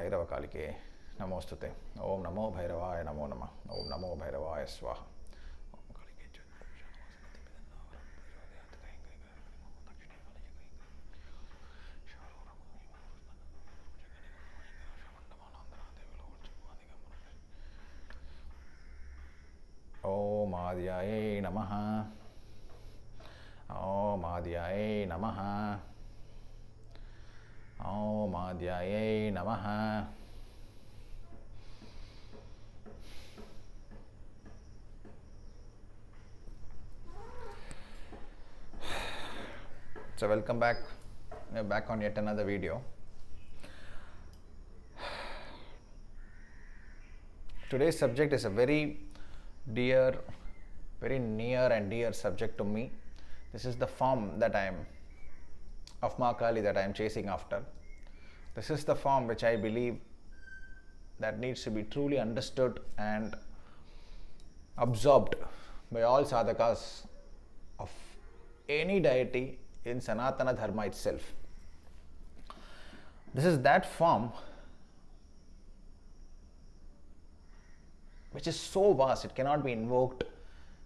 Bhairava Kalike Namostute. Om Namo Bhairavaya Namo Namah. Om Namo Bhairavaya Swaha. Om Adya Namaha. Om Adya Namaha. Om Adya Namaha. So welcome back. We're back on yet another video. Today's subject is a very near and dear subject to me. This is the form that I am of Ma Kali that I am chasing after. This is the form which I believe that needs to be truly understood and absorbed by all sadhakas of any deity in Sanatana Dharma itself. This is that form which is so vast, it cannot be invoked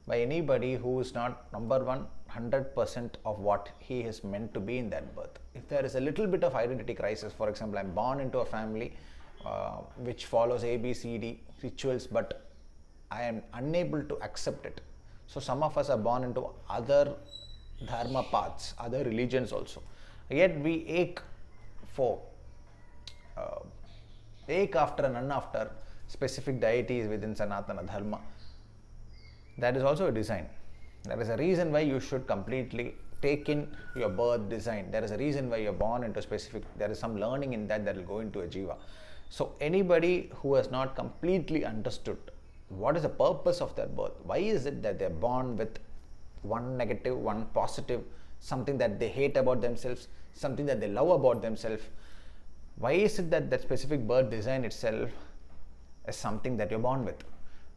by anybody who is not, number one, 100% of what he is meant to be in that birth. If there is a little bit of identity crisis, for example, I am born into a family which follows A, B, C, D rituals, but I am unable to accept it. So some of us are born into other dharma paths, other religions also. Yet we ache after and none after specific deities within Sanatana Dharma. That is also a design. There is a reason why you should completely take in your birth design. There is a reason why you are born into specific, there is some learning in that will go into a jiva. So anybody who has not completely understood what is the purpose of their birth, why is it that they are born with one negative, one positive, something that they hate about themselves, something that they love about themselves, why is it that that specific birth design itself is something that you're born with?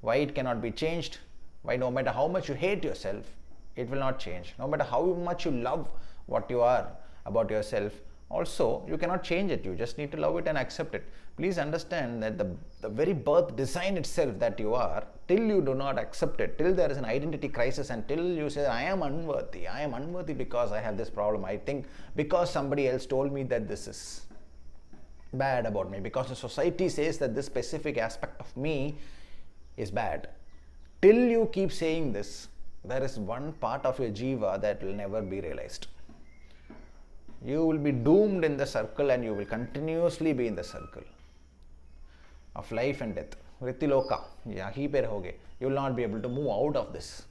Why it cannot be changed? Why no matter how much you hate yourself, it will not change. No matter how much you love what you are about yourself, also you cannot change it. You just need to love it and accept it. Please understand that the very birth design itself that you are, till you do not accept it, till there is an identity crisis and till you say, I am unworthy because I have this problem. I think because somebody else told me that this is bad about me, because the society says that this specific aspect of me is bad. Till you keep saying this, there is one part of your jiva that will never be realized. You will be doomed in the circle and you will continuously be in the circle of life and death. Vritti-loka, yahi per hoge. You will not be able to move out of this.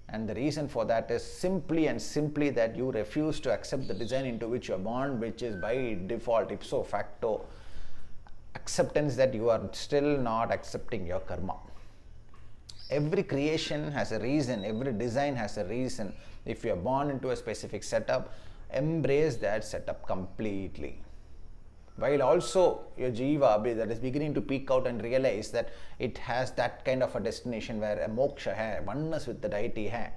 And the reason for that is simply that you refuse to accept the design into which you are born, which is by default, ipso facto, acceptance that you are still not accepting your karma. Every creation has a reason, every design has a reason. If you are born into a specific setup, embrace that setup completely. While also your jiva that is beginning to peek out and realize that it has that kind of a destination where a moksha hai, oneness with the deity hai,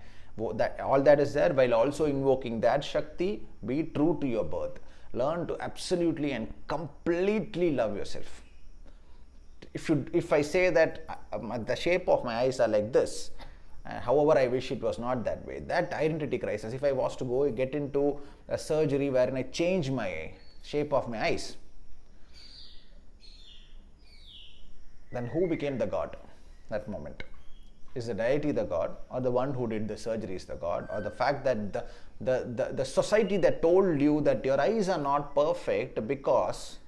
all that is there, while also invoking that Shakti, be true to your birth. Learn to absolutely and completely love yourself. If I say that the shape of my eyes are like this, however I wish it was not that way, that identity crisis, if I was to get into a surgery wherein I change my shape of my eyes, then who became the god that moment? Is the deity the god, or the one who did the surgery is the god, or the fact that the society that told you that your eyes are not perfect because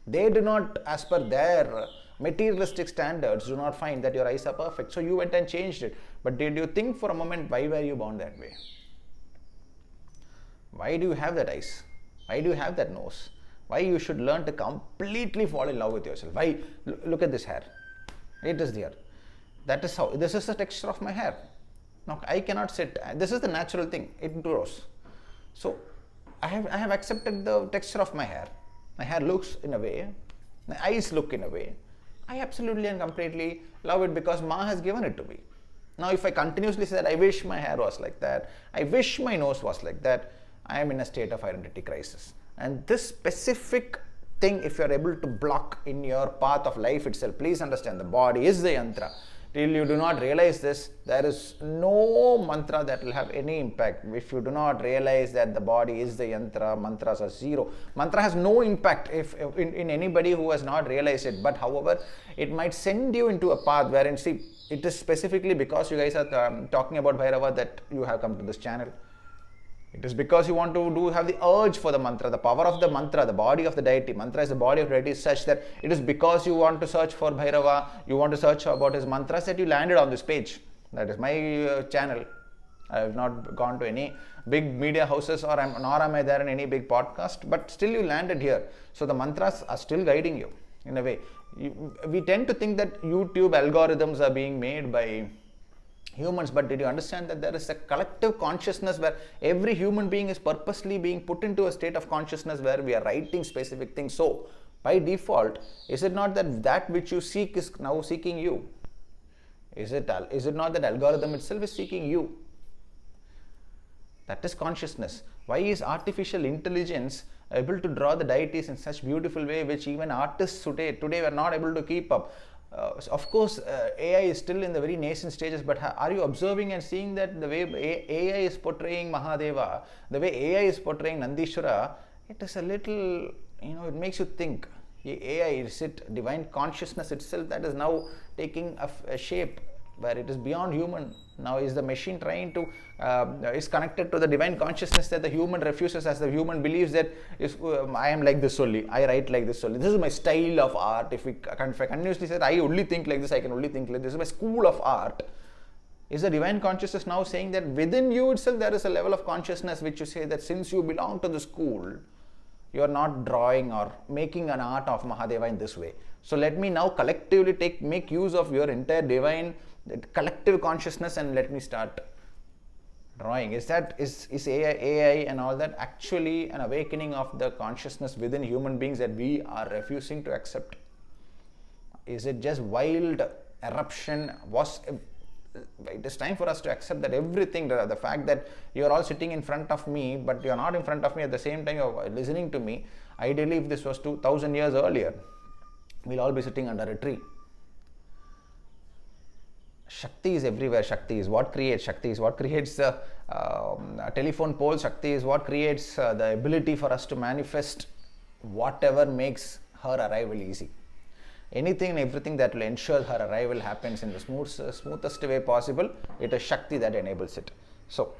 they do not, as per their materialistic standards, do not find that your eyes are perfect. So you went and changed it. But did you think for a moment, why were you born that way? Why do you have that eyes? Why do you have that nose? Why you should learn to completely fall in love with yourself? Why? Look at this hair. It is there. That is how, this is the texture of my hair. Now I cannot sit, this is the natural thing, it grows. So I have accepted the texture of my hair. My hair looks in a way, my eyes look in a way. I absolutely and completely love it because Ma has given it to me. Now if I continuously say that I wish my hair was like that, I wish my nose was like that, I am in a state of identity crisis. And this specific thing, if you are able to block in your path of life itself, please understand the body is the yantra. Till you do not realize this, there is no mantra that will have any impact. If you do not realize that the body is the yantra, mantras are zero. Mantra has no impact if in anybody who has not realized it. But however, it might send you into a path wherein, see, it is specifically because you guys are talking about Bhairava that you have come to this channel. It is because you want to have the urge for the mantra, the power of the mantra, the body of the deity. Mantra is the body of the deity, is such that it is because you want to search for Bhairava, you want to search about his mantras, that you landed on this page. That is my channel. I have not gone to any big media houses, nor am I there in any big podcast, but still you landed here. So the mantras are still guiding you in a way. We tend to think that YouTube algorithms are being made by humans, but did you understand that there is a collective consciousness where every human being is purposely being put into a state of consciousness where we are writing specific things? So by default, is it not that which you seek is now seeking you? Is it not that algorithm itself is seeking you? That is consciousness. Why is artificial intelligence able to draw the deities in such beautiful way which even artists today were not able to keep up? Of course, AI is still in the very nascent stages, but are you observing and seeing that the way AI is portraying Mahadeva, the way AI is portraying Nandishwara, it is a little, it makes you think. AI, is it divine consciousness itself that is now taking a shape where it is beyond human? Now is the machine trying to, is connected to the divine consciousness that the human refuses, as the human believes that I am like this only, I write like this only, this is my style of art. If I continuously say I only think like this, I can only think like this, is my school of art. Is the divine consciousness now saying that within you itself there is a level of consciousness which you say that since you belong to the school, you are not drawing or making an art of Mahadeva in this way. So let me now collectively make use of your entire divine collective consciousness and let me start drawing. Is AI and all that actually an awakening of the consciousness within human beings that we are refusing to accept? Is it just wild eruption? It is time for us to accept that everything, the fact that you are all sitting in front of me, but you are not in front of me at the same time you are listening to me. Ideally, if this was 2000 years earlier, we'll all be sitting under a tree. Shakti is everywhere. Shakti is what creates. Shakti is what creates the telephone pole. Shakti is what creates the ability for us to manifest whatever makes her arrival easy. Anything and everything that will ensure her arrival happens in the smoothest way possible, it is Shakti that enables it. So,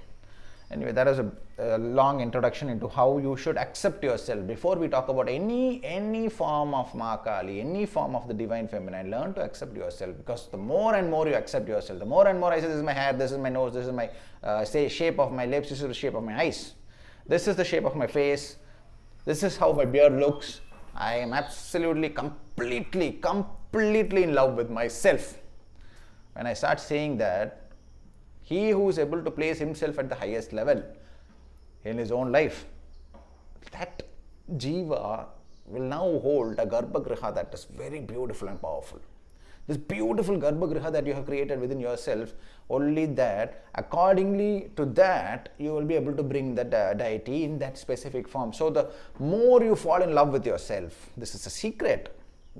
anyway, that is a long introduction into how you should accept yourself. Before we talk about any form of Ma Kali, any form of the divine feminine, learn to accept yourself, because the more and more you accept yourself, the more and more I say, this is my hair, this is my nose, this is my shape of my lips, this is the shape of my eyes, this is the shape of my face, this is how my beard looks. I am absolutely, completely in love with myself. When I start saying that, he who is able to place himself at the highest level in his own life, that Jiva will now hold a Garbhagriha that is very beautiful and powerful. This beautiful Garbhagriha that you have created within yourself, only that accordingly to that you will be able to bring the deity in that specific form. So the more you fall in love with yourself, this is a secret.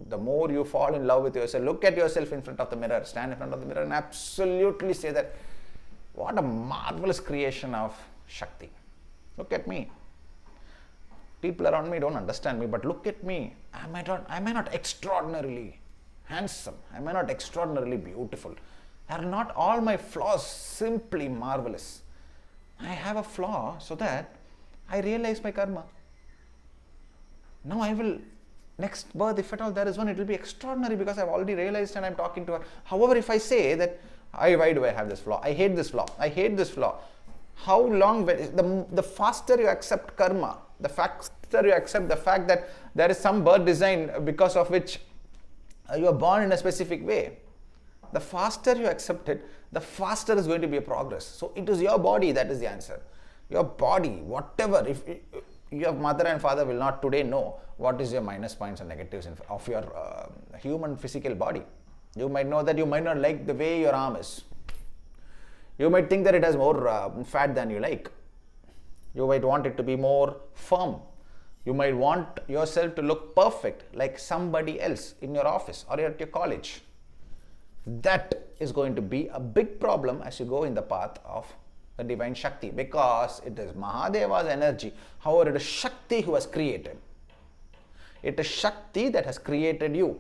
The more you fall in love with yourself, look at yourself in front of the mirror, stand in front of the mirror and absolutely say that, what a marvelous creation of Shakti. Look at me. People around me don't understand me, but look at me. Am I not extraordinarily handsome? Am I not extraordinarily beautiful? Are not all my flaws simply marvelous? I have a flaw so that I realize my karma. Now I will, next birth, if at all there is one, it will be extraordinary because I've already realized and I'm talking to her. However, if I say that, why do I have this flaw? I hate this flaw. I hate this flaw. How long, the faster you accept karma, the faster you accept the fact that there is some birth design because of which you are born in a specific way, the faster you accept it, the faster is going to be a progress. So it is your body that is the answer. Your body, whatever, if your mother and father will not today know what is your minus points and negatives of your human physical body. You might know that you might not like the way your arm is. You might think that it has more fat than you like. You might want it to be more firm. You might want yourself to look perfect like somebody else in your office or at your college. That is going to be a big problem as you go in the path of the divine Shakti, because it is Mahadeva's energy. However, it is Shakti who has created. It is Shakti that has created you.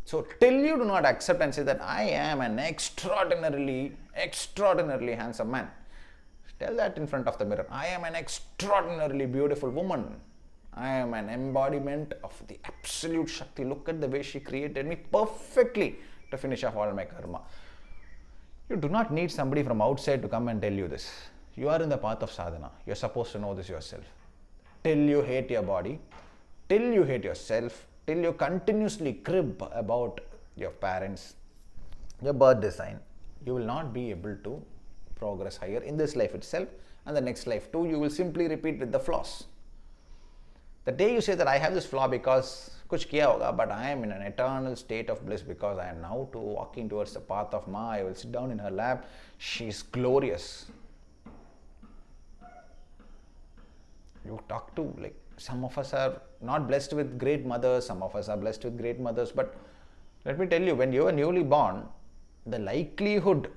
So till you do not accept and say that I am an extraordinarily handsome man, tell that in front of the mirror. I am an extraordinarily beautiful woman. I am an embodiment of the absolute Shakti. Look at the way she created me perfectly to finish off all my karma. You do not need somebody from outside to come and tell you this. You are in the path of sadhana. You are supposed to know this yourself. Till you hate your body, till you hate yourself, till you continuously crib about your parents, your birth design, you will not be able to progress higher in this life itself, and the next life too. You will simply repeat with the flaws. The day you say that I have this flaw because kuch kiya hoga, but I am in an eternal state of bliss because I am now walking towards the path of Ma. I will sit down in her lap. She is glorious. You talk to, like, some of us are not blessed with great mothers, some of us are blessed with great mothers, but let me tell you, when you are newly born, the likelihood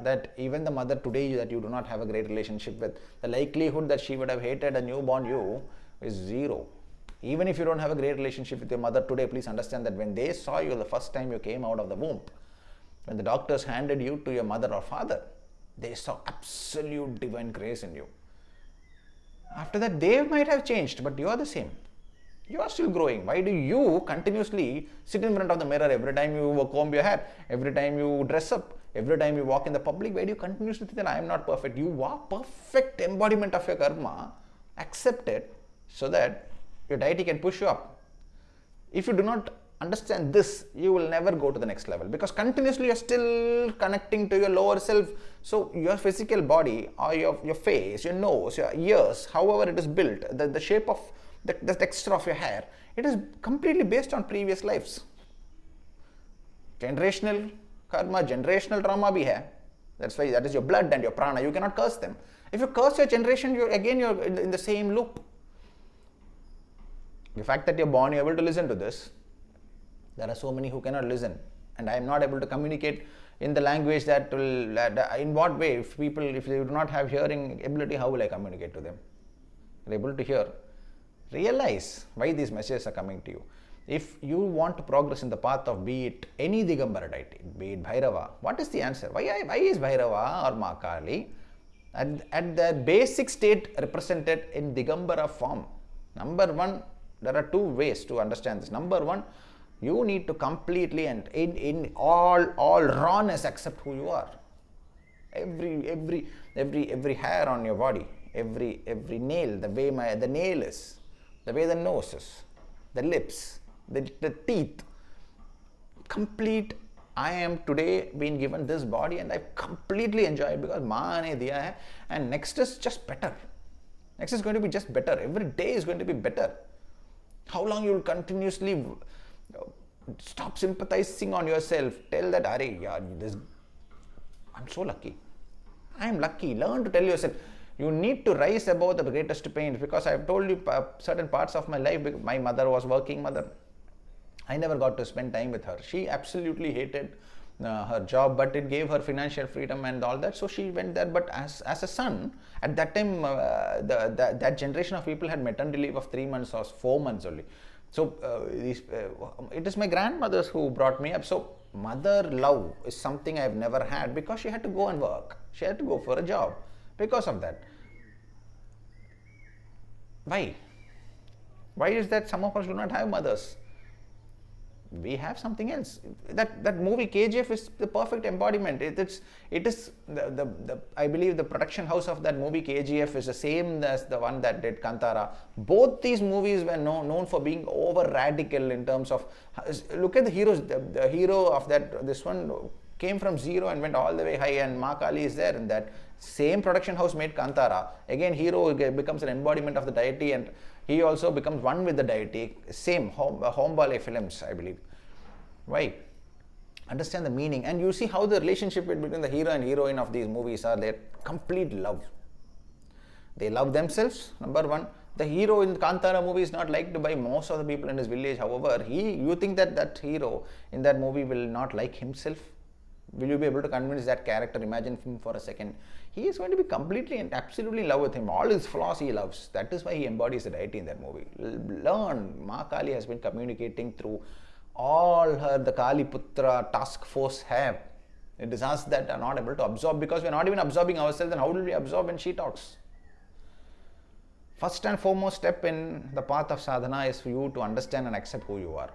that even the mother today that you do not have a great relationship with, the likelihood that she would have hated a newborn you is zero. Even if you don't have a great relationship with your mother today, please understand that when they saw you the first time you came out of the womb, when the doctors handed you to your mother or father, they saw absolute divine grace in you. After that, they might have changed, but you are the same. You are still growing. Why do you continuously sit in front of the mirror every time you comb your hair, every time you dress up, every time you walk in the public? Why do you continuously think that I am not perfect? You are perfect embodiment of your karma. Accept it so that your deity can push you up. If you do not understand this, you will never go to the next level, because continuously you are still connecting to your lower self. So your physical body, or your face, your nose, your ears, however it is built, the shape of the texture of your hair, it is completely based on previous lives. Generational karma, generational trauma bhi hai. That's why that is your blood and your prana. You cannot curse them. If you curse your generation, you're in the same loop. The fact that you're born, you're able to listen to this. There are so many who cannot listen, and I am not able to communicate in the language that will. In what way? If they do not have hearing ability, how will I communicate to them? They're able to hear. Realize why these messages are coming to you. If you want to progress in the path of, be it any Digambara deity, be it Bhairava, what is the answer? Why is Bhairava or Ma Kali at the basic state represented in Digambara form? Number one, there are two ways to understand this. Number one, you need to completely and in all rawness accept who you are. Every hair on your body, every nail, the way the nail is, the way the nose is, the lips, the teeth. Complete. I am today being given this body and I completely enjoy it because Ma ne diya hai, and next is just better. Next is going to be just better. Every day is going to be better. How long you will continuously stop sympathizing on yourself? Tell that, Are, yaar, I'm so lucky. I am lucky. Learn to tell yourself. You need to rise above the greatest pain, because I have told you certain parts of my life. My mother was working mother. I never got to spend time with her. She absolutely hated her job, but it gave her financial freedom and all that. So she went there. But as a son, at that time, that generation of people had maternity leave of 3 months or 4 months only. So it is my grandmothers who brought me up. So mother love is something I have never had, because she had to go and work. She had to go for a job. Because of that. Why? Why is that some of us do not have mothers? We have something else. That movie KGF is the perfect embodiment. It is I believe the production house of that movie KGF is the same as the one that did Kantara. Both these movies were known for being over radical in terms of, look at the heroes. The hero of this one came from zero and went all the way high, and Ma Kali is there in that. Same production house made Kantara. Again, hero becomes an embodiment of the deity, and he also becomes one with the deity. Same, Hombale films, I believe. Why? Understand the meaning, and you see how the relationship between the hero and heroine of these movies are there. Complete love. They love themselves, number one. The hero in the Kantara movie is not liked by most of the people in his village. However, you think that that hero in that movie will not like himself? Will you be able to convince that character? Imagine him for a second. He is going to be completely and absolutely in love with him. All his flaws he loves. That is why he embodies the deity in that movie. Learn. Ma Kali has been communicating through all the Kali Putra task force have. It is us that are not able to absorb, because we are not even absorbing ourselves. Then how will we absorb when she talks? First and foremost step in the path of sadhana is for you to understand and accept who you are.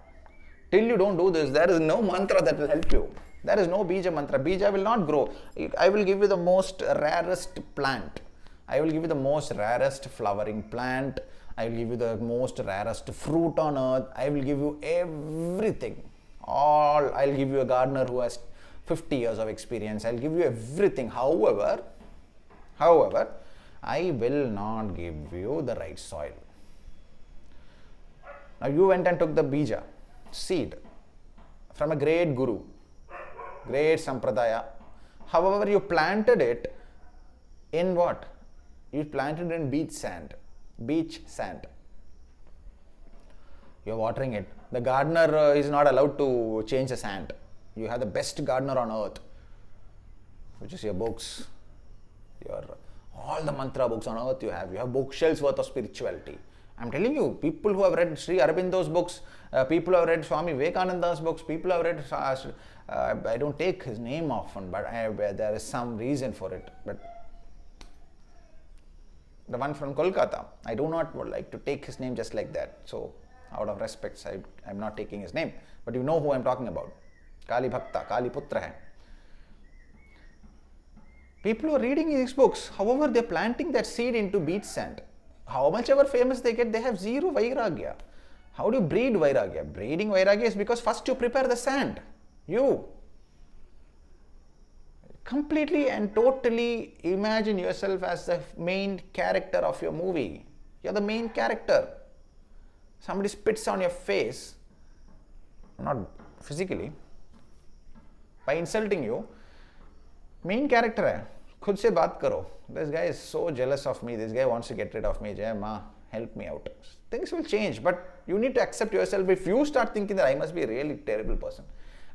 Till you don't do this, there is no mantra that will help you. There is no bija mantra. Bija will not grow. I will give you the most rarest plant. I will give you the most rarest flowering plant. I will give you the most rarest fruit on earth. I will give you everything. I'll give you a gardener who has 50 years of experience. I'll give you everything. However, I will not give you the right soil. Now you went and took the bija, seed, from a great guru, great sampradaya. However, you planted it in what? You planted it in beach sand. You're watering it. The gardener is not allowed to change the sand. You have the best gardener on earth, which is your books, all the mantra books on earth you have bookshelves worth of spirituality. I'm telling you, people who have read Sri Aurobindo's books, people who have read Swami Vivekananda's books, people who have read, I don't take his name often, but there is some reason for it. But the one from Kolkata, I do not like to take his name just like that. So, out of respect, I'm not taking his name. But you know who I'm talking about. Kali Bhakta, Kali Putra hai. People who are reading these books, however, they're planting that seed into beach sand. How much ever famous they get, they have zero vairagya. How do you breed vairagya? Breeding vairagya is because first you prepare the sand. You completely and totally imagine yourself as the main character of your movie. You're the main character. Somebody spits on your face, not physically, by insulting you. Main character hai. Khud se baat karo. This guy is so jealous of me. This guy wants to get rid of me. Jai Ma, help me out. Things will change, but you need to accept yourself. If you start thinking that I must be a really terrible person,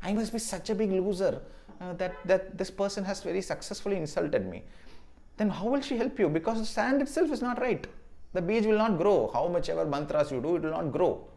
I must be such a big loser, that this person has very successfully insulted me, then how will she help you? Because the sand itself is not right. The beach will not grow. How much ever mantras you do, it will not grow.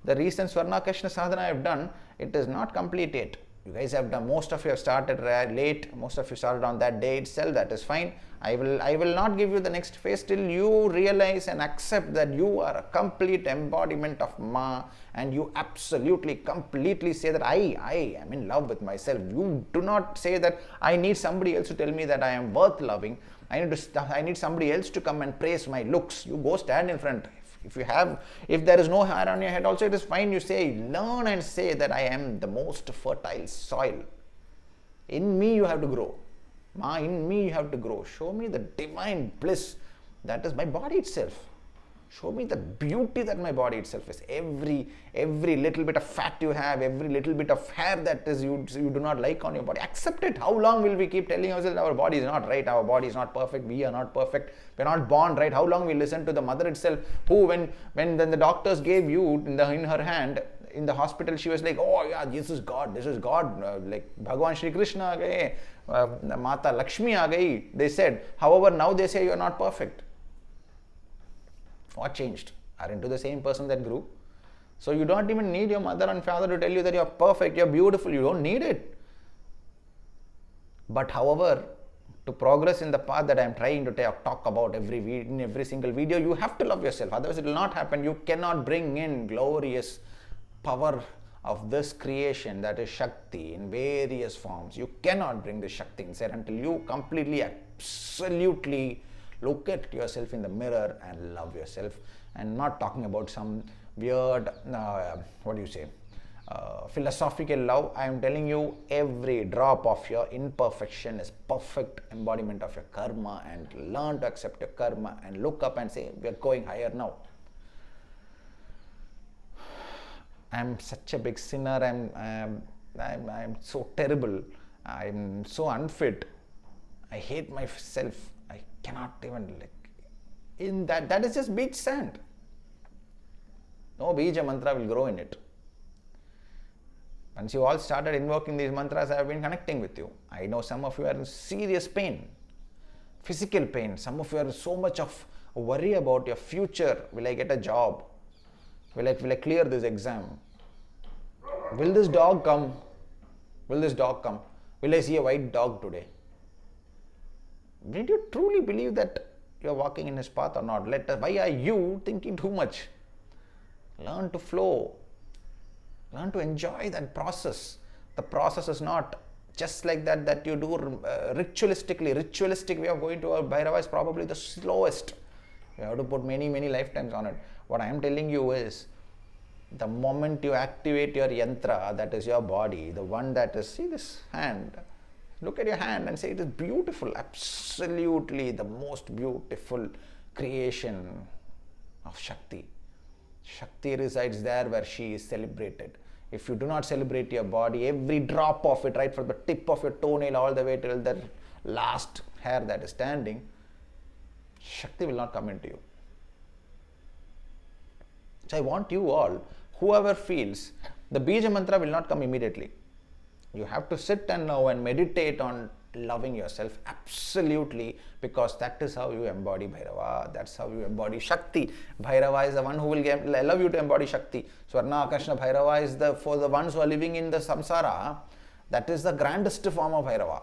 The recent Swarnakashna sadhana I have done, it is not complete yet. You guys have done, most of you have started late, most of you started on that day itself, that is fine. I will not give you the next phase till you realize and accept that you are a complete embodiment of Ma, and you absolutely, completely say that I am in love with myself. You do not say that I need somebody else to tell me that I am worth loving. I need somebody else to come and praise my looks. You go stand in front. If there is no hair on your head also, it is fine. You say, learn and say that I am the most fertile soil. In me you have to grow. Ma, in me you have to grow. Show me the divine bliss that is my body itself. Show me the beauty that my body itself is. Every little bit of fat you have, every little bit of hair that is you do not like on your body, accept it. How long will we keep telling ourselves our body is not right, our body is not perfect, we are not perfect, we are not born right? How long we listen to the mother itself, who when the doctors gave you in her hand in the hospital, she was like, oh yeah, this is God, like Bhagwan Shri Krishna aa gaye, Mata Lakshmi aa gayi, they said. However, now they say you are not perfect. What changed? Aren't you the same person that grew? So you don't even need your mother and father to tell you that you're perfect, you're beautiful. You don't need it. But however, to progress in the path that I'm trying to talk about in every single video, you have to love yourself. Otherwise it will not happen. You cannot bring in glorious power of this creation, that is Shakti, in various forms. You cannot bring the Shakti inside until you completely, absolutely look at yourself in the mirror and love yourself. And not talking about some weird, philosophical love. I am telling you, every drop of your imperfection is perfect embodiment of your karma, and learn to accept your karma and look up and say, we are going higher now. I am such a big sinner. I'm so terrible. I'm so unfit. I hate myself. I cannot even In that is just beach sand. No bija mantra will grow in it. Once you all started invoking these mantras, I have been connecting with you. I know some of you are in serious pain, physical pain. Some of you are so much of worry about your future. Will I get a job? Will I clear this exam? Will this dog come? Will this dog come? Will I see a white dog today? Did you truly believe that you are walking in his path or not? Why are you thinking too much? Learn to flow. Learn to enjoy that process. The process is not just like that you do ritualistically. Ritualistic way of going to a Bhairava is probably the slowest. You have to put many lifetimes on it. What I am telling you is, the moment you activate your yantra, that is your body, the one that is, see this hand, look at your hand and say it is beautiful, absolutely the most beautiful creation of Shakti. Shakti resides there where she is celebrated. If you do not celebrate your body, every drop of it, right from the tip of your toenail all the way till the last hair that is standing, Shakti will not come into you. So I want you all, whoever feels, the bija mantra will not come immediately. You have to sit and now and meditate on loving yourself absolutely, because that is how you embody Bhairava. That's how you embody Shakti. Bhairava is the one who will allow you to embody Shakti. Swarna Akarshana Bhairava is for the ones who are living in the samsara. That is the grandest form of Bhairava.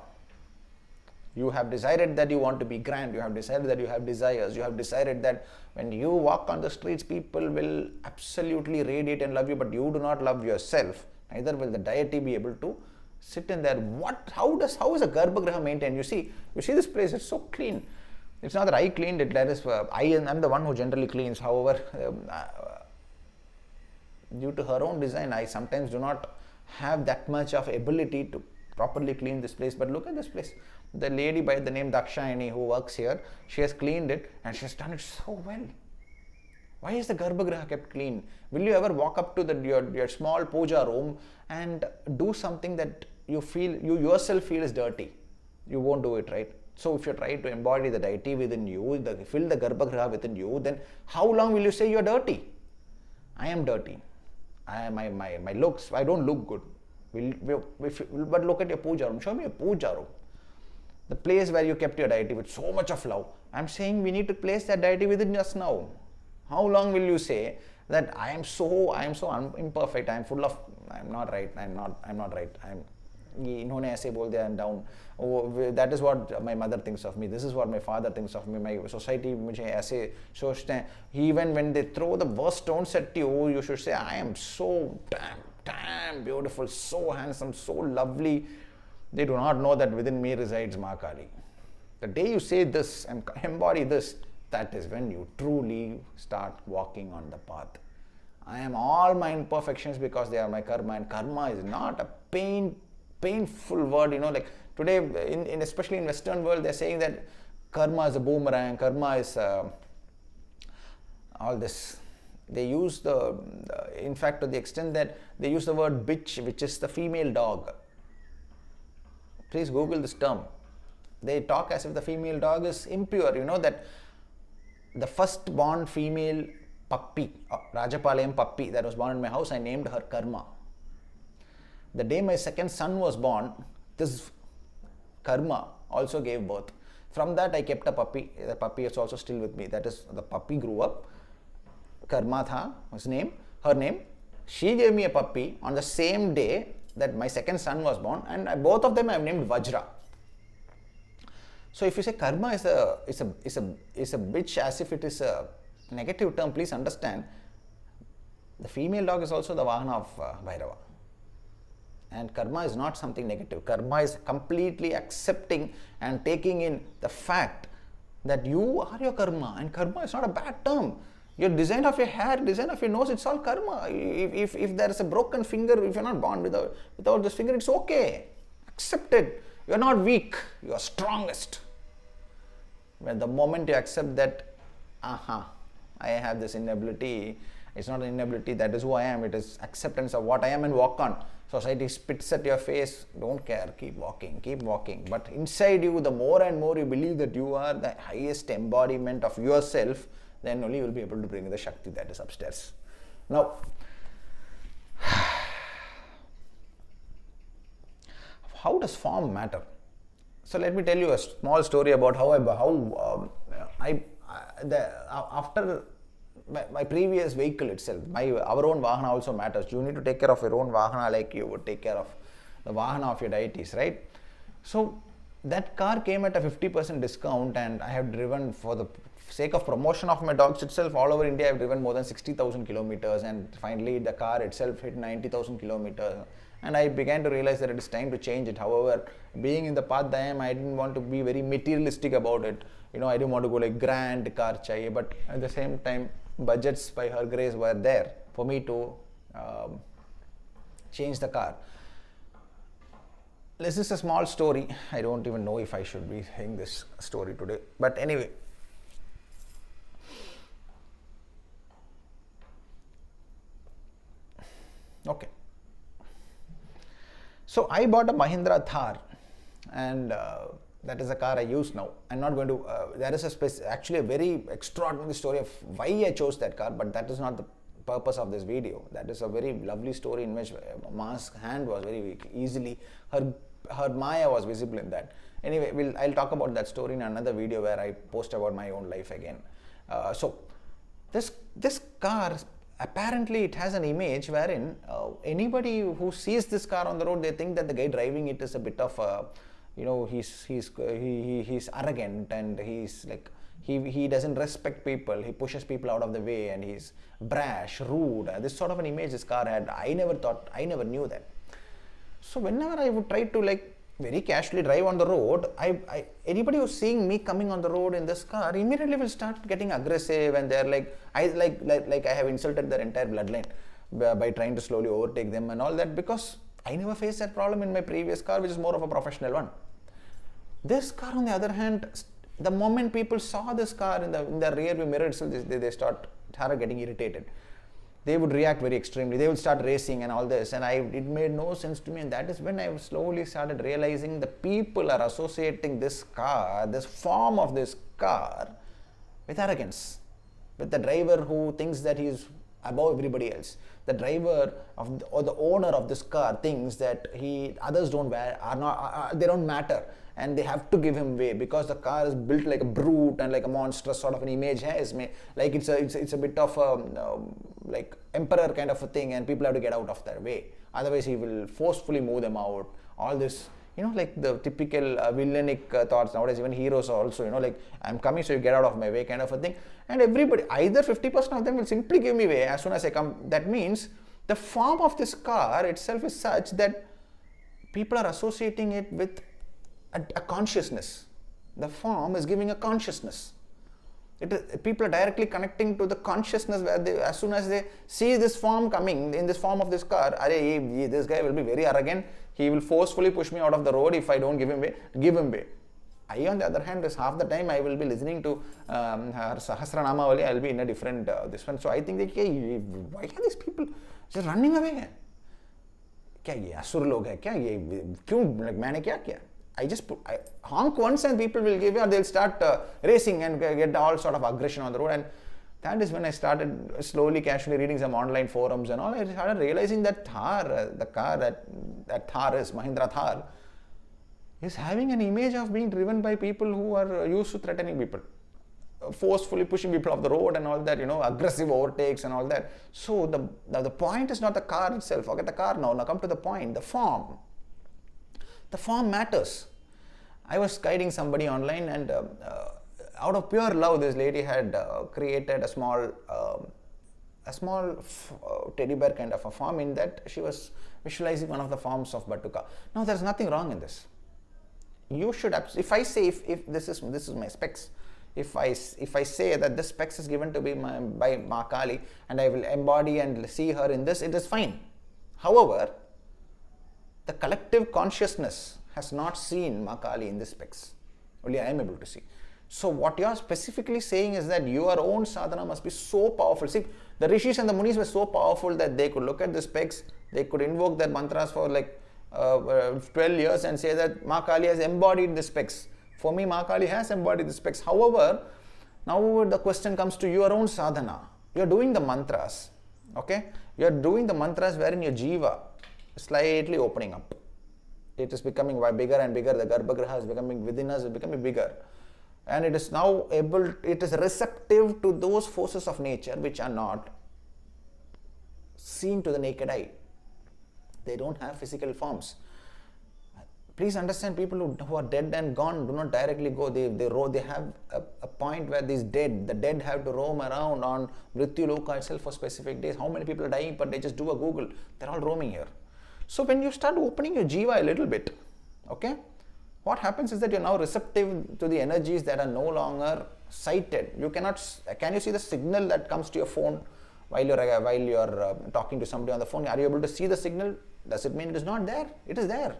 You have decided that you want to be grand. You have decided that you have desires. You have decided that when you walk on the streets, people will absolutely radiate and love you, but you do not love yourself. Neither will the deity be able to sit in there. How is a Garbhagriha maintained? You see this place, it's so clean. It's not that I cleaned it. I'm the one who generally cleans. However, due to her own design, I sometimes do not have that much of ability to properly clean this place. But look at this place. The lady by the name Dakshayani who works here, she has cleaned it and she has done it so well. Why is the Garbhagriha kept clean? Will you ever walk up to your small puja room and do something that you yourself feel is dirty? You won't do it, right? So if you try to embody the deity within you, fill the Garbhagriha within you, then how long will you say you are dirty? I am dirty. My looks, I don't look good. But look at your puja room. Show me a puja room. The place where you kept your deity with so much of love. I'm saying we need to place that deity within us now. How long will you say that I am so imperfect, I'm not right, I'm not right, इन्होंने ऐसे बोल दिया, I'm down. That is what my mother thinks of me. This is what my father thinks of me. My society मुझे ऐसे सोचते हैं. Even when they throw the worst stones at you, you should say, I am so damn beautiful, so handsome, so lovely. They do not know that within me resides Ma Kali. The day you say this and embody this, that is when you truly start walking on the path. I am all my imperfections because they are my karma, and karma is not a painful word. Like today, especially in Western world, they are saying that karma is a boomerang, karma is all this. They use in fact, to the extent that they use the word bitch, which is the female dog. Please Google this term. They talk as if the female dog is impure. You know that the first born female puppy, Rajapalayam puppy that was born in my house, I named her Karma. The day my second son was born, this Karma also gave birth. From that I kept a puppy. The puppy is also still with me. That is, the puppy grew up. Karma tha, her name. She gave me a puppy on the same day that my second son was born, and both of them I have named Vajra. So if you say karma is a bitch as if it is a negative term, please understand the female dog is also the vahana of Bhairava. And karma is not something negative. Karma is completely accepting and taking in the fact that you are your karma, and karma is not a bad term. Your design of your hair, design of your nose, it's all karma. If there is a broken finger, if you're not born without this finger, it's okay. Accept it. You're not weak. You are strongest. When the moment you accept that, I have this inability. It's not an inability, that is who I am. It is acceptance of what I am and walk on. Society spits at your face, don't care, keep walking, keep walking. But inside you, the more and more you believe that you are the highest embodiment of yourself, then only you will be able to bring the Shakti that is upstairs. Now, how does form matter? So let me tell you a small story about after my previous vehicle itself, our own Vahana also matters. You need to take care of your own Vahana like you would take care of the Vahana of your deities, right? So that car came at a 50% discount, and I have driven, for the sake of promotion of my dogs itself, all over India I have driven more than 60,000 kilometers, and finally the car itself hit 90,000 kilometers. And I began to realize that it is time to change it. However, being in the path I am, I didn't want to be very materialistic about it. I didn't want to go like grand car chahiye, but at the same time, budgets by her grace were there for me to change the car. This is a small story. I don't even know if I should be saying this story today. But anyway, okay. So I bought a Mahindra Thar, and that is the car I use now. I'm not going to, there is actually a very extraordinary story of why I chose that car, but that is not the purpose of this video. That is a very lovely story in which Ma's hand was very weak. Easily, her Maya was visible in that. Anyway, I'll talk about that story in another video where I post about my own life again. So this car, apparently it has an image wherein anybody who sees this car on the road, they think that the guy driving it is a bit of he's arrogant, and he's like he doesn't respect people, he pushes people out of the way, and he's brash, rude. This sort of an image this car had. I never knew that. So whenever I would try to like very casually drive on the road, anybody who's seeing me coming on the road in this car immediately will start getting aggressive, and they're like I have insulted their entire bloodline by trying to slowly overtake them and all that, because I never faced that problem in my previous car, which is more of a professional one. This car, on the other hand, the moment people saw this car in the rear view mirror itself, they started getting irritated. They would react very extremely. They would start racing and all this, and it made no sense to me. And that is when I slowly started realizing the people are associating this car, this form of this car, with arrogance, with the driver who thinks that he is above everybody else. The driver or the owner of this car thinks that others they don't matter, and they have to give him way because the car is built like a brute and like a monstrous sort of an image has made, like it's a bit of a like emperor kind of a thing, and people have to get out of their way. Otherwise, he will forcefully move them out. All this, like the typical villainic thoughts nowadays. Even heroes are also, like, I'm coming, so you get out of my way kind of a thing. And everybody, either 50% of them will simply give me way as soon as I come. That means the form of this car itself is such that people are associating it with a consciousness. The form is giving a consciousness. People are directly connecting to the consciousness where as soon as they see this form coming in this form of this car, this guy will be very arrogant. He will forcefully push me out of the road if I don't give him way. Give him way. I, on the other hand, is half the time I will be listening to her Sahasranama only. I will be in a different this one. So I think that why are these people just running away? क्या ये असुर लोग हैं क्या ये क्यों मैंने क्या किया? I honk once and people will give you, or they'll start racing and get all sort of aggression on the road. And that is when I started slowly, casually reading some online forums and all. I started realizing that Thar, the car that Thar is, Mahindra Thar, is having an image of being driven by people who are used to threatening people, forcefully pushing people off the road and all that, aggressive overtakes and all that. So the point is not the car itself. Forget the car now. Now come to the point, the form. The form matters. I was guiding somebody online, and out of pure love, this lady had created a small teddy bear kind of a form, in that she was visualizing one of the forms of Batuka. Now, there's nothing wrong in this. You should, if I say if this is my specs, if I say that this specs is given to be by Ma Kali, and I will embody and see her in this, it is fine. However, the collective consciousness has not seen Ma Kali in this specs. Only I am able to see. So what you are specifically saying is that your own sadhana must be so powerful. See, the rishis and the munis were so powerful that they could look at the specs, they could invoke their mantras for like 12 years and say that Ma Kali has embodied the specs. For me, Ma Kali has embodied the specs. However, now the question comes to your own sadhana. You are doing the mantras, okay? You are doing the mantras wherein your jiva is slightly opening up. It is becoming bigger and bigger. The Garbhagriha is becoming within us, is becoming bigger. And it is now it is receptive to those forces of nature which are not seen to the naked eye. They don't have physical forms. Please understand, people who are dead and gone do not directly go. They have a point where the dead have to roam around on Mrityu Loka itself for specific days. How many people are dying per day? Just do a Google. They're all roaming here. So when you start opening your jiva a little bit, okay, what happens is that you're now receptive to the energies that are no longer sighted. Can you see the signal that comes to your phone while you're talking to somebody on the phone? Are you able to see the signal? Does it mean it is not there? It is there.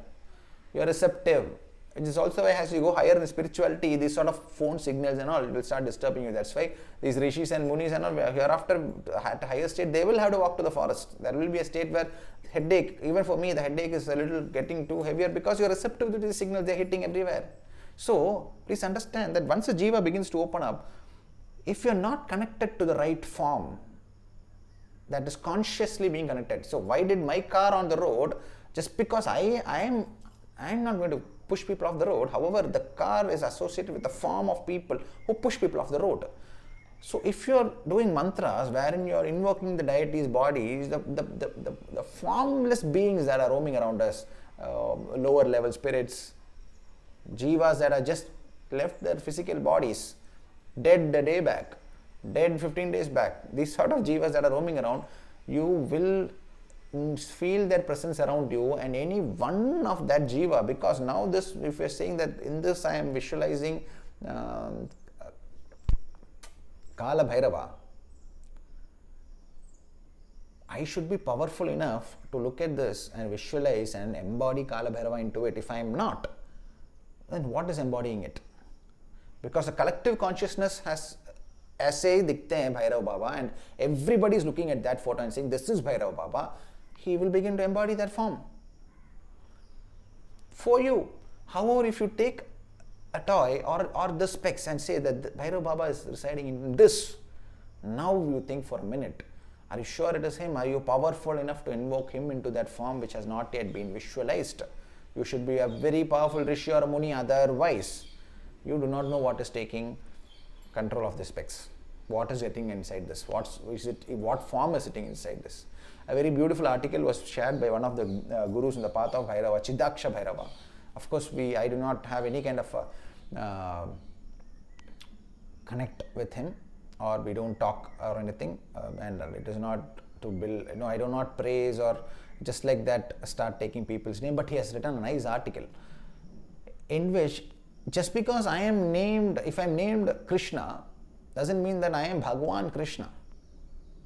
You are receptive. It is also why as you go higher in spirituality, these sort of phone signals and all will start disturbing you. That's why these rishis and munis and all, hereafter at a higher state, they will have to walk to the forest. There will be a state where headache, even for me, the headache is a little getting too heavier because you are receptive to these signals, they are hitting everywhere. So, please understand that once a jiva begins to open up, if you are not connected to the right form, that is consciously being connected. So, why did my car on the road, just because I am not going to push people off the road. However, the car is associated with the form of people who push people off the road. So if you are doing mantras wherein you are invoking the deity's bodies, the formless beings that are roaming around us, lower level spirits, jivas that are just left their physical bodies, dead a day back, dead 15 days back, these sort of jivas that are roaming around, you will feel their presence around you, and any one of that jiva, because now this, if you're saying that in this I am visualizing Kala Bhairava, I should be powerful enough to look at this and visualize and embody Kala Bhairava into it. If I am not, then what is embodying it? Because the collective consciousness has ऐसे दिखते हैं Bhairava Baba, and everybody is looking at that photo and saying this is Bhairava Baba. He will begin to embody that form for you. However, if you take a toy or the specs and say that Bhairava Baba is residing in this, now you think for a minute, are you sure it is him? Are you powerful enough to invoke him into that form which has not yet been visualized? You should be a very powerful rishi or a muni, otherwise you do not know what is taking control of the specs. What is sitting inside this? What form is sitting inside this? A very beautiful article was shared by one of the gurus in the path of Bhairava, Chidaksha Bhairava. Of course, I do not have any kind of connect with him, or we don't talk or anything, and it is not to build, I do not praise or just like that start taking people's name, but he has written a nice article in which, just because I am named, if I am named Krishna, doesn't mean that I am Bhagwan Krishna.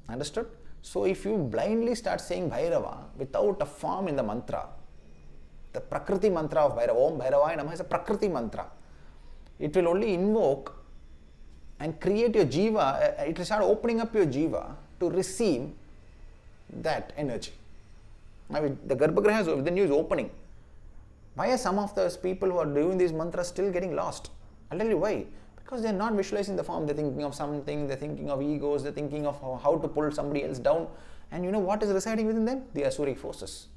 Understood? So if you blindly start saying Bhairava without a form in the mantra, the Prakriti mantra of Bhairava, Om Bhairavaya Namah, is a Prakriti mantra. It will only invoke and create your jiva, it will start opening up your jiva to receive that energy. Now the Garbhagriha within you is opening. Why are some of those people who are doing these mantras still getting lost? I'll tell you why. Because they're not visualizing the form, they're thinking of something, they're thinking of egos, they're thinking of how to pull somebody else down. And you know what is residing within them? The Asuric forces.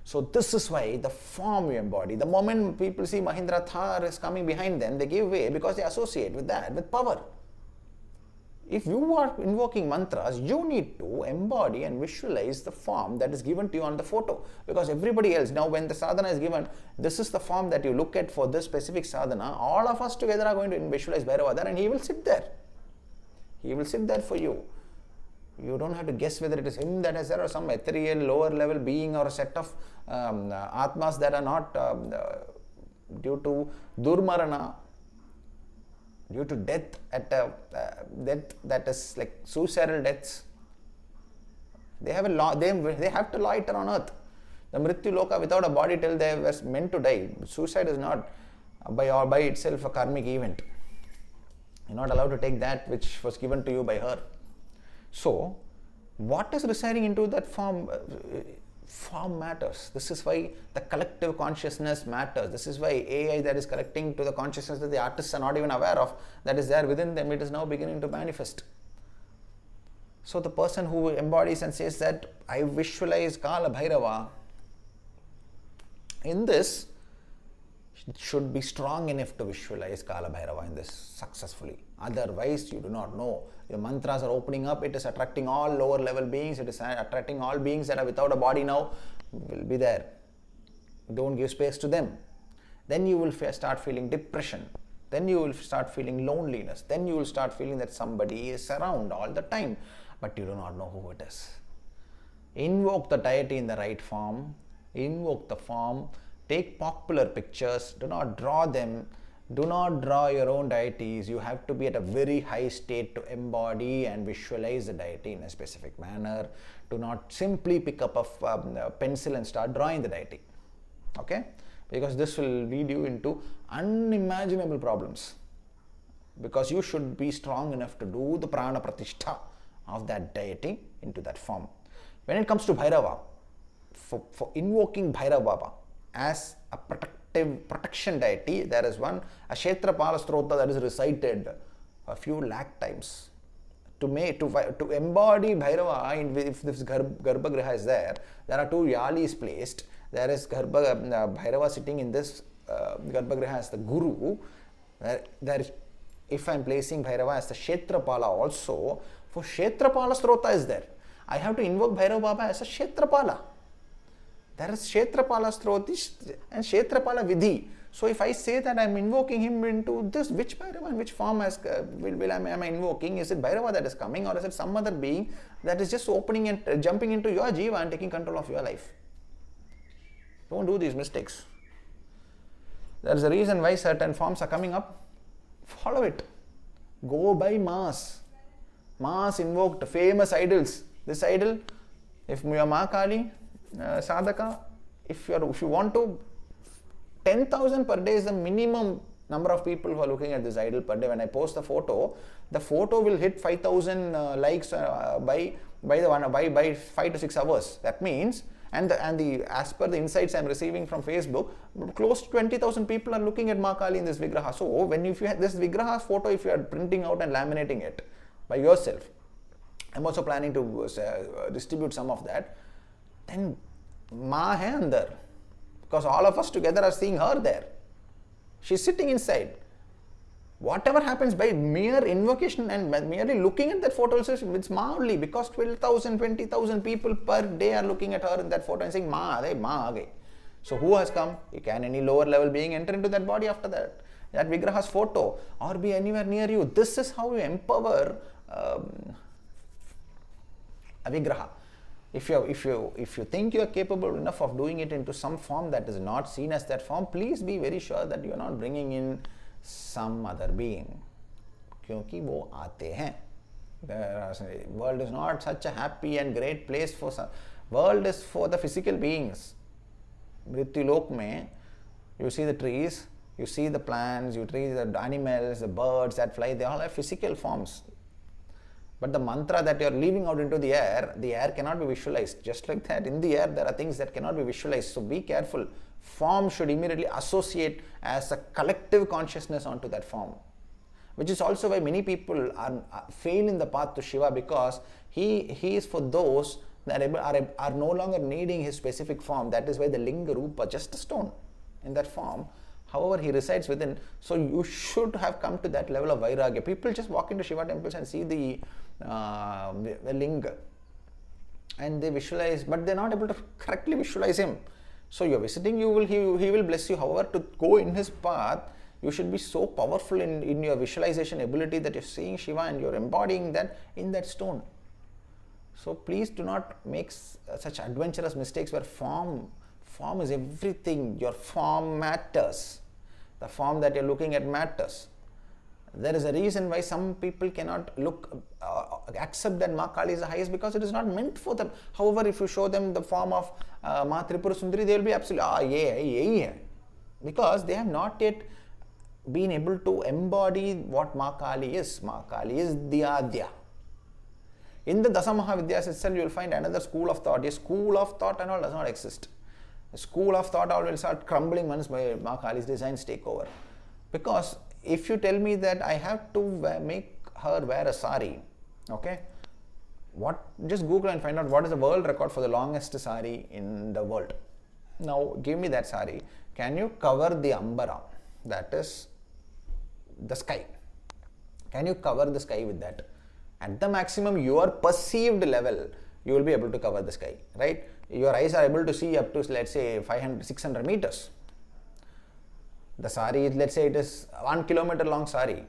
So this is why the form you embody, the moment people see Mahindra Thar is coming behind them, they give way because they associate with that, with power. If you are invoking mantras, you need to embody and visualize the form that is given to you on the photo. Because everybody else, now when the sadhana is given, this is the form that you look at for this specific sadhana, all of us together are going to visualize Bhairava there, and he will sit there. He will sit there for you. You don't have to guess whether it is him that is there or some ethereal lower level being or a set of atmas that are not due to durmarana, due to death death that is like suicidal deaths. They have they have to loiter on earth. The Mrityu Loka without a body till they were meant to die. Suicide is not by itself a karmic event. You're not allowed to take that which was given to you by her. So, what is residing into that form? Form matters. This is why the collective consciousness matters. This is why AI that is collecting to the consciousness that the artists are not even aware of, that is there within them, it is now beginning to manifest. So the person who embodies and says that I visualize Kala Bhairava, in this should be strong enough to visualize Kala Bhairava in this successfully. Otherwise, you do not know. Your mantras are opening up, it is attracting all lower level beings, it is attracting all beings that are without a body now, will be there. Don't give space to them. Then you will start feeling depression. Then you will start feeling loneliness. Then you will start feeling that somebody is around all the time, but you do not know who it is. Invoke the deity in the right form. Invoke the form. Take popular pictures. Do not draw them. Do not draw your own deities. You have to be at a very high state to embody and visualize the deity in a specific manner. Do not simply pick up a pencil and start drawing the deity. Okay? Because this will lead you into unimaginable problems. Because you should be strong enough to do the prana pratishtha of that deity into that form. When it comes to Bhairava, for invoking Bhairava as a protection deity, there is one, a Kshetrapala Strota that is recited a few lakh times. To embody Bhairava, if this Garbhagriha is there are two yalis placed. There is Bhairava sitting in this Garbhagriha as the Guru. If I am placing Bhairava as the Kshetrapala also, for Kshetrapala Strota is there. I have to invoke Bhairava Baba as a Kshetrapala. There is Kshetrapala Stroti and Kshetrapala Vidhi. So if I say that I am invoking him into this, which Bhairava and which form am I invoking? Is it Bhairava that is coming, or is it some other being that is just opening and jumping into your jiva and taking control of your life? Don't do these mistakes. There is a reason why certain forms are coming up. Follow it. Go by mass. Mass invoked famous idols. This idol, if you are Ma Kali, Sadhaka, if you want to, 10,000 per day is the minimum number of people who are looking at this idol per day. When I post the photo will hit 5,000 likes by 5 to 6 hours. That means, as per the insights I am receiving from Facebook, close to 20,000 people are looking at Ma Kali in this Vigraha. So if you have this Vigraha photo, if you are printing out and laminating it by yourself, I'm also planning to distribute some of that, then Ma hai andar, because all of us together are seeing her there. She's sitting inside. Whatever happens by mere invocation and merely looking at that photo, it's Ma only, because 12,000, 20,000 people per day are looking at her in that photo and saying Ma aa gayi. So who has come? Can any lower level being enter into that body after that? That Vigraha's photo, or be anywhere near you. This is how you empower a Vigraha. If you think you are capable enough of doing it into some form that is not seen as that form, please be very sure that you are not bringing in some other being. Kyunki wo aate hain. The world is not such a happy and great place for some. World is for the physical beings. Mrityu Lok mein, you see the trees, you see the plants, you see the animals, the birds that fly, they all have physical forms. But the mantra that you are leaving out into the air cannot be visualized. Just like that, in the air, there are things that cannot be visualized. So be careful. Form should immediately associate as a collective consciousness onto that form. Which is also why many people fail in the path to Shiva, because he is for those that are no longer needing his specific form. That is why the Linga Rupa, just a stone in that form, however, he resides within. So you should have come to that level of Vairagya. People just walk into Shiva temples and see the Linga and they visualize, but they're not able to correctly visualize him. So you're visiting, he will bless you. However, to go in his path, you should be so powerful in your visualization ability that you're seeing Shiva and you're embodying that in that stone. So please do not make such adventurous mistakes where form is everything. Your form matters. The form that you're looking at matters. There is a reason why some people cannot accept that Ma Kali is the highest, because it is not meant for them. However, if you show them the form of Ma Tripura Sundari, they will be absolutely, yehi hai. Because they have not yet been able to embody what Ma Kali is. Ma Kali is the Adya. In the Dasa Mahavidyas itself, you will find another school of thought. A school of thought and all does not exist. A school of thought all will start crumbling once Ma Kali's designs take over. Because if you tell me that I have to make her wear a sari, okay, just Google and find out what is the world record for the longest sari in the world. Now give me that sari. Can you cover the ambara, that is the sky? Can you cover the sky with that? At the maximum, your perceived level, you will be able to cover the sky, right? Your eyes are able to see up to, let's say, 500, 600 meters. The sari, let's say it is 1 kilometer long sari.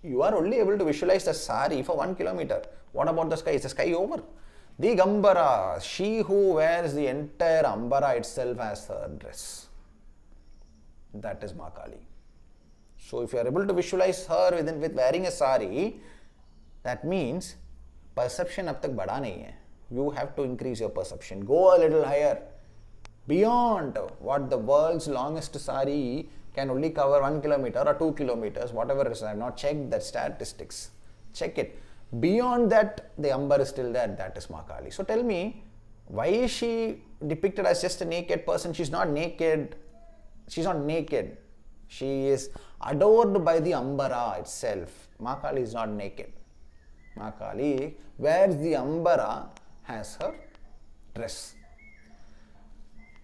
You are only able to visualize the sari for 1 kilometer. What about the sky? Is the sky over? The Gambara, she who wears the entire ambara itself as her dress. That is Ma Kali. So if you are able to visualize her with wearing a sari, that means perception ab tak bada nahi hai. You have to increase your perception. Go a little higher. Beyond what the world's longest sari can only cover 1 kilometer or 2 kilometers, whatever it is. I have not checked that statistics. Check it. Beyond that, the ambar is still there. That is Ma Kali. So tell me, why is she depicted as just a naked person? She's not naked. She's not naked. She is adored by the ambara itself. Ma Kali is not naked. Ma Kali wears the ambara as her dress.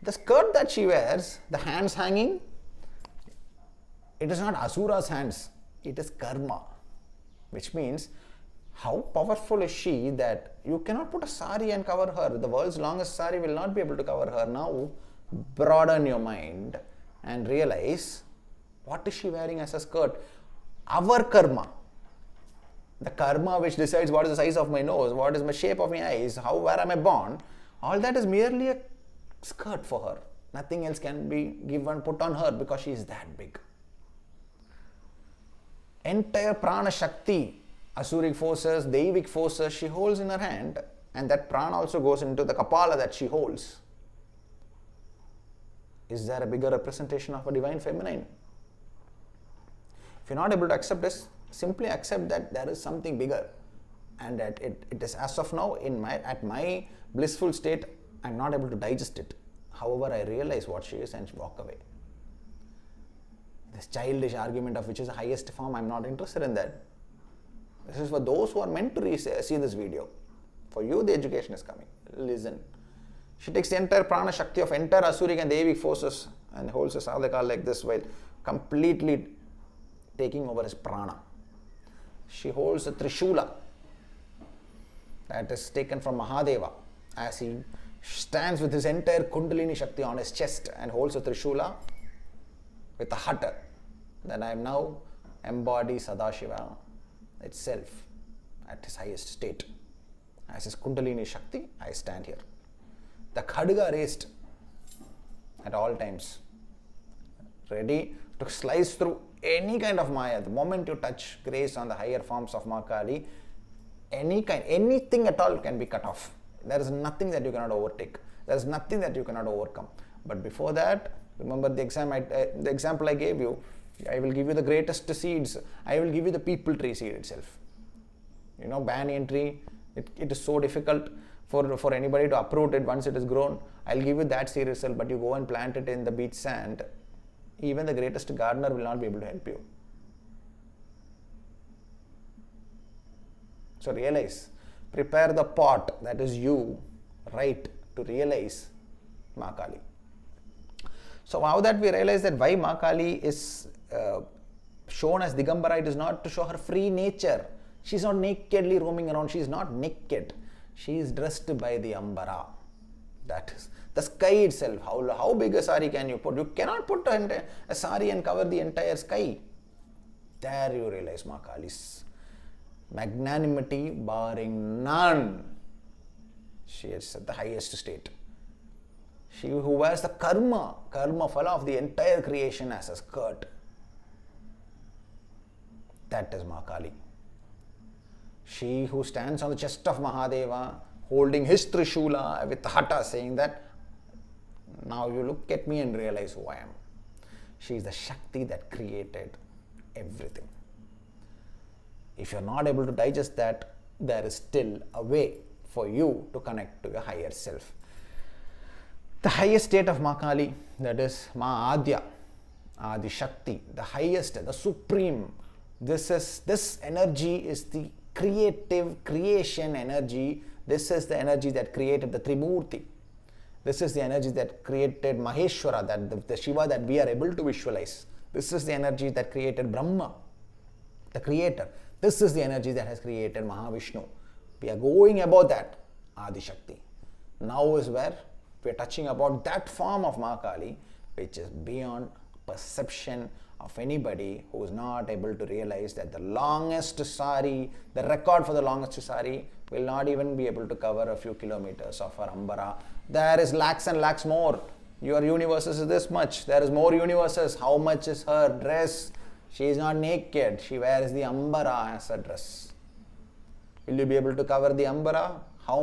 The skirt that she wears, the hands hanging, it is not Asura's hands, it is karma. Which means, how powerful is she that you cannot put a sari and cover her. The world's longest sari will not be able to cover her. Now, broaden your mind and realize, what is she wearing as a skirt? Our karma. The karma which decides what is the size of my nose, what is the shape of my eyes, where am I born, all that is merely a skirt for her. Nothing else can be given, put on her because she is that big. Entire prana shakti, asuric forces, devic forces she holds in her hand, and that prana also goes into the kapala that she holds. Is there a bigger representation of a divine feminine? If you're not able to accept this, simply accept that there is something bigger, and that it is as of now at my blissful state, I'm not able to digest it. However, I realize what she is and walk away. This childish argument of which is the highest form, I'm not interested in that. This is for those who are meant to see this video. For you, the education is coming. Listen. She takes the entire prana shakti of entire asuric and devic forces and holds a sadhaka like this while completely taking over his prana. She holds a trishula that is taken from Mahadeva as he stands with his entire kundalini shakti on his chest and holds a trishula with a hata. Then I am now embody Sadashiva itself at his highest state. As his kundalini shakti, I stand here. The khadga raised at all times, ready to slice through any kind of maya. The moment you touch grace on the higher forms of Ma Kali, anything at all can be cut off. There is nothing that you cannot overtake. There is nothing that you cannot overcome. But before that, remember the example I gave you. I will give you the greatest seeds. I will give you the people tree seed itself. You know, banyan tree, it is so difficult for anybody to uproot it once it is grown. I'll give you that seed itself, but you go and plant it in the beach sand. Even the greatest gardener will not be able to help you. So realize, prepare the pot, that is you, right, to realize Ma Kali. So now that we realize that why Ma Kali is shown as Digambara, it is not to show her free nature. She is not nakedly roaming around. She is not naked. She is dressed by the Ambara. That is the sky itself. How big a sari can you put? You cannot put a sari and cover the entire sky. There you realize Ma Kali's magnanimity barring none. She is at the highest state. She who wears the karma phala of the entire creation as a skirt. That is Ma Kali. She who stands on the chest of Mahadeva holding his Trishula with hata saying that, now you look at me and realize who I am. She is the Shakti that created everything. If you're not able to digest that, there is still a way for you to connect to your higher self. The highest state of Ma Kali, that is Ma Adya, Adi Shakti, the highest, the supreme. This energy is the creative creation energy. This is the energy that created the Trimurti. This is the energy that created Maheshwara, that the Shiva that we are able to visualize. This is the energy that created Brahma, the creator. This is the energy that has created Mahavishnu. We are going about that, Adi Shakti. Now is where we are touching about that form of Ma Kali, which is beyond perception of anybody who is not able to realize that the longest sari, the record for the longest sari, will not even be able to cover a few kilometers of her ambara. There is lakhs and lakhs more. Your universes is this much. There is more universes. How much is her dress? She is not naked. She wears the ambara as a dress. Will you be able to cover the ambara? How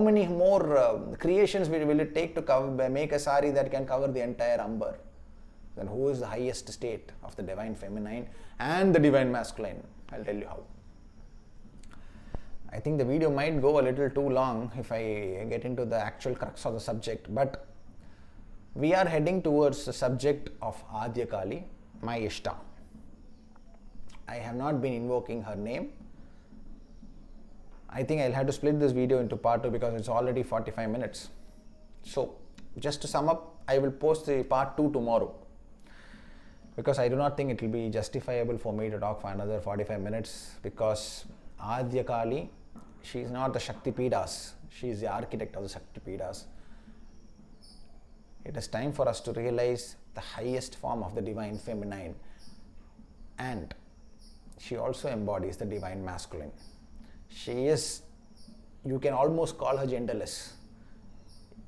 many more creations will it take to make a sari that can cover the entire ambar? Then who is the highest state of the divine feminine and the divine masculine? I'll tell you how. I think the video might go a little too long if I get into the actual crux of the subject, but we are heading towards the subject of Adya Kali, my Ishta. I have not been invoking her name. I think I'll have to split this video into part 2 because it's already 45 minutes. So, just to sum up, I will post the part 2 tomorrow because I do not think it will be justifiable for me to talk for another 45 minutes because Adya Kali, she is not the Shakti Pidas, she is the architect of the Shakti Pidas. It is time for us to realize the highest form of the divine feminine, and she also embodies the divine masculine. She is, you can almost call her genderless.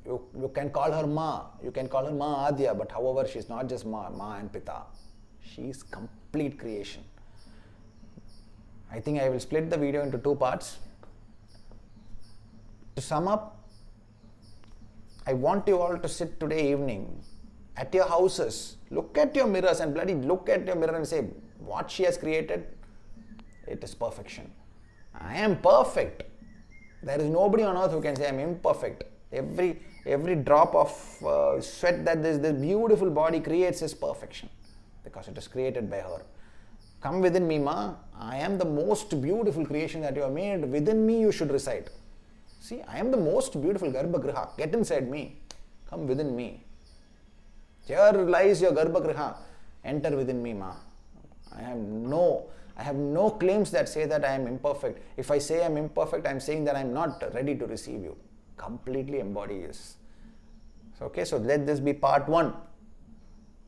You can call her Ma, you can call her Ma Adya, but however, she is not just Ma and Pita. She is complete creation. I think I will split the video into 2 parts. To sum up, I want you all to sit today evening at your houses, look at your mirrors and bloody look at your mirror and say, what she has created, it is perfection. I am perfect. There is nobody on earth who can say I am imperfect. Every drop of sweat that this beautiful body creates is perfection because it is created by her. Come within me, Ma. I am the most beautiful creation that you have made. Within me you should reside. See, I am the most beautiful Garbhagriha. Get inside me. Come within me. Here lies your Garbhagriha. Enter within me, Ma. I have no claims that say that I am imperfect. If I say I am imperfect, I am saying that I am not ready to receive you. Completely embody this. Okay, so let this be part 1.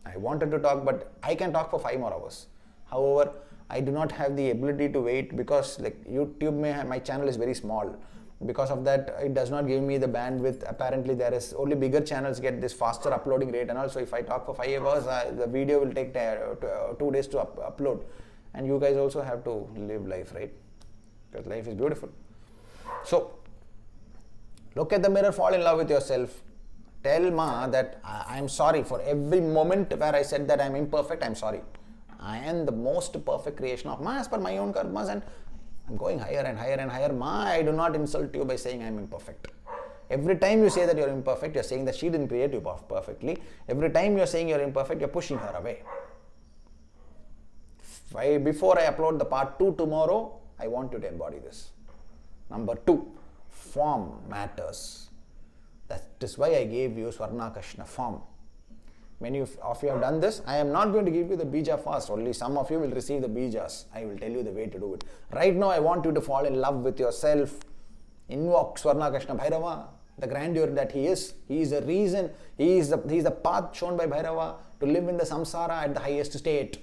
I wanted to talk, but I can talk for 5 more hours. However, I do not have the ability to wait because like YouTube, my channel is very small. Because of that, it does not give me the bandwidth. Apparently, there is only bigger channels get this faster uploading rate, and also if I talk for 5 hours, the video will take 2 days to upload. And you guys also have to live life, right? Because life is beautiful. So, look at the mirror, fall in love with yourself. Tell Ma that I am sorry for every moment where I said that I am imperfect. I am sorry. I am the most perfect creation of Ma as per my own karmas, and I'm going higher and higher and higher. Ma, I do not insult you by saying I'm imperfect. Every time you say that you're imperfect, you're saying that she didn't create you perfectly. Every time you're saying you're imperfect, you're pushing her away. Before I upload the part 2 tomorrow, I want you to embody this. Number 2, form matters. That is why I gave you Swarnakashna form. Many of you have done this. I am not going to give you the bija fast. Only some of you will receive the bijas. I will tell you the way to do it. Right now, I want you to fall in love with yourself. Invoke Swarnakashna Bhairava, the grandeur that he is. He is the reason. He is the path shown by Bhairava to live in the samsara at the highest state.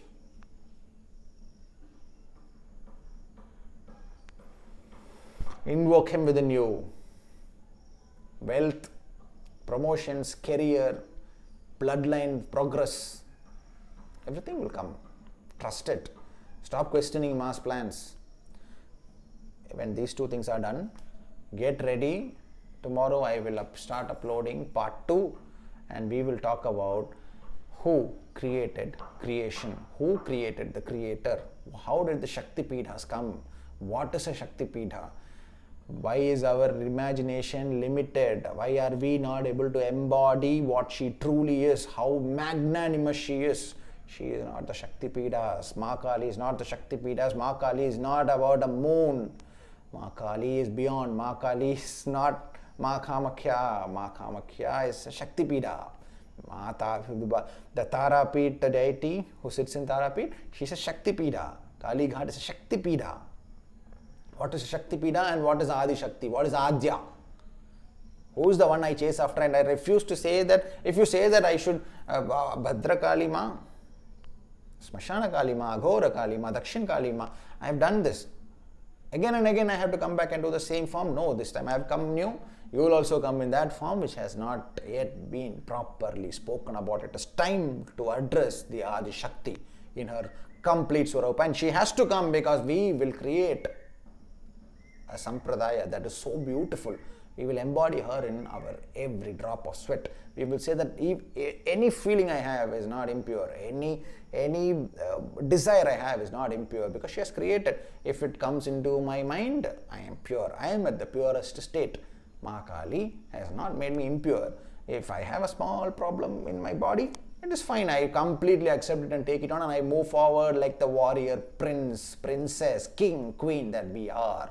Invoke him within you. Wealth, promotions, career, bloodline, progress, everything will come. Trust it. Stop questioning Ma's plans. When these 2 things are done, get ready. Tomorrow I will start uploading part 2 and we will talk about who created creation? Who created the creator? How did the Shakti Peethas come? What is a Shakti Peetha? Why is our imagination limited? Why are we not able to embody what she truly is? How magnanimous she is? She is not the Shakti Peethas. Ma Kali is not the Shakti Peethas. Ma Kali is not about a moon. Ma Kali is beyond. Ma Kali is not Ma Kamakhya. Ma Kamakhya is a Shakti Peetha. The Tarapeeth, the deity who sits in Tarapeeth, she's a Shakti Peetha. Kali Ghat is a Shakti Peetha. What is Shakti Peetha and what is Adi Shakti? What is Adya? Who is the one I chase after? And I refuse to say that. If you say that I should Bhadra Kali Ma, Smashana Kali Ma, Aghora Kali Ma, Dakshin Kali Ma, I have done this. Again and again I have to come back and do the same form. No, this time I have come new. You will also come in that form which has not yet been properly spoken about. It is time to address the Adi Shakti in her complete Swarupa. And she has to come because we will create a sampradaya that is so beautiful. We will embody her in our every drop of sweat. We will say that any feeling I have is not impure. Any desire I have is not impure because she has created. If it comes into my mind, I am pure. I am at the purest state. Ma Kali has not made me impure. If I have a small problem in my body, it is fine. I completely accept it and take it on and I move forward like the warrior, prince, princess, king, queen that we are.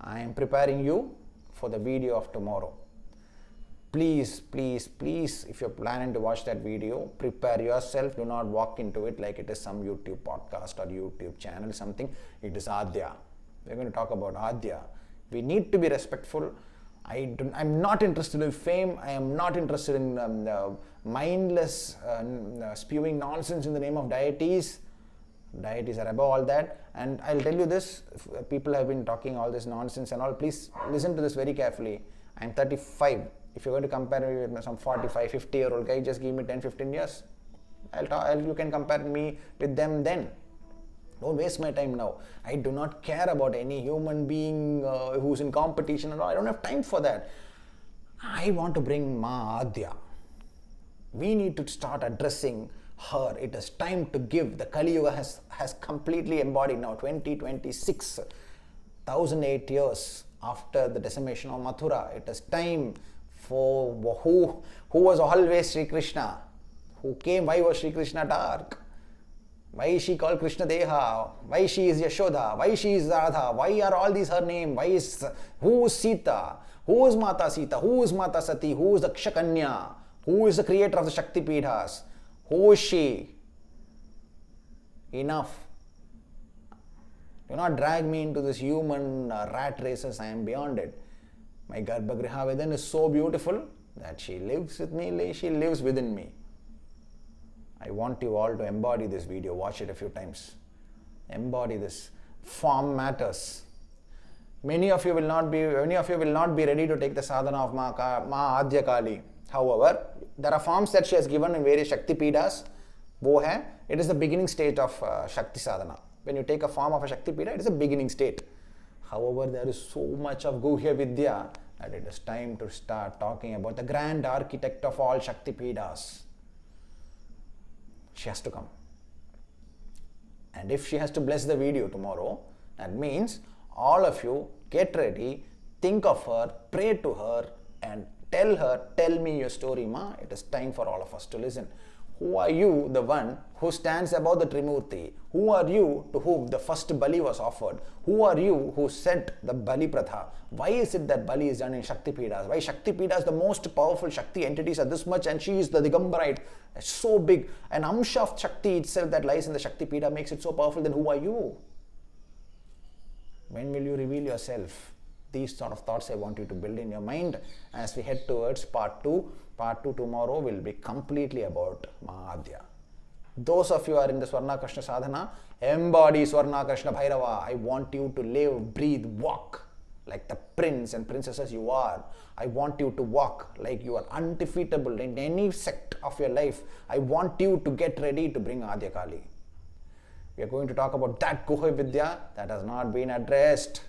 I am preparing you for the video of tomorrow. Please, please, please, if you're planning to watch that video, prepare yourself. Do not walk into it like it is some YouTube podcast or YouTube channel, something. It is Adya. We're going to talk about Adya. We need to be respectful. I'm not interested in fame. I am not interested in mindless spewing nonsense in the name of deities. Deities are above all that. And I'll tell you this, people have been talking all this nonsense and all. Please listen to this very carefully. I'm 35. If you're going to compare me with some 45, 50-year-old guy, just give me 10, 15 years. You can compare me with them then. Don't waste my time now. I do not care about any human being who's in competition and all. I don't have time for that. I want to bring Ma Adya. We need to start addressing her. It is time to give. The Kali Yuga has completely embodied now. 2026, 1008 years after the decimation of Mathura. It is time for who was always Sri Krishna. Who came? Why was Sri Krishna dark? Why is she called Krishna Deha? Why she is Yashoda? Why she is Radha? Why are all these her name? Who is Sita? Who is Mata Sita? Who is Mata Sati? Who is the Kshakanya? Who is the creator of the Shakti Peethas? Who is she? Enough. Do not drag me into this human rat races. I am beyond it. My Garbhagriha within is so beautiful that she lives with me, she lives within me. I want you all to embody this video. Watch it a few times. Embody this. Form matters. Many of you will not be ready to take the sadhana of Ma Adya Kali. However, there are forms that she has given in various Shakti Peethas. It is the beginning state of Shakti sadhana. When you take a form of a Shakti Peetha, it is a beginning state. However, there is so much of Guhya Vidya that it is time to start talking about the grand architect of all Shakti Peethas. She has to come. And if she has to bless the video tomorrow, that means all of you get ready, think of her, pray to her and tell her, tell me your story, Ma. It is time for all of us to listen. Who are you, the one who stands above the Trimurti? Who are you to whom the first Bali was offered? Who are you who set the Bali Pratha? Why is it that Bali is done in Shakti Peethas? Why Shakti Peethas, the most powerful Shakti entities are this much and she is the Digambarite, so big. An amsha of Shakti itself that lies in the Shakti Peetha makes it so powerful. Then who are you? When will you reveal yourself? These sort of thoughts I want you to build in your mind as we head towards part 2. Part 2 tomorrow will be completely about Ma Adya. Those of you who are in the Swarna Krishna Sadhana, embody Swarna Krishna Bhairava. I want you to live, breathe, walk like the prince and princesses you are. I want you to walk like you are undefeatable in any sect of your life. I want you to get ready to bring Adya Kali. We are going to talk about that Guhya Vidya that has not been addressed.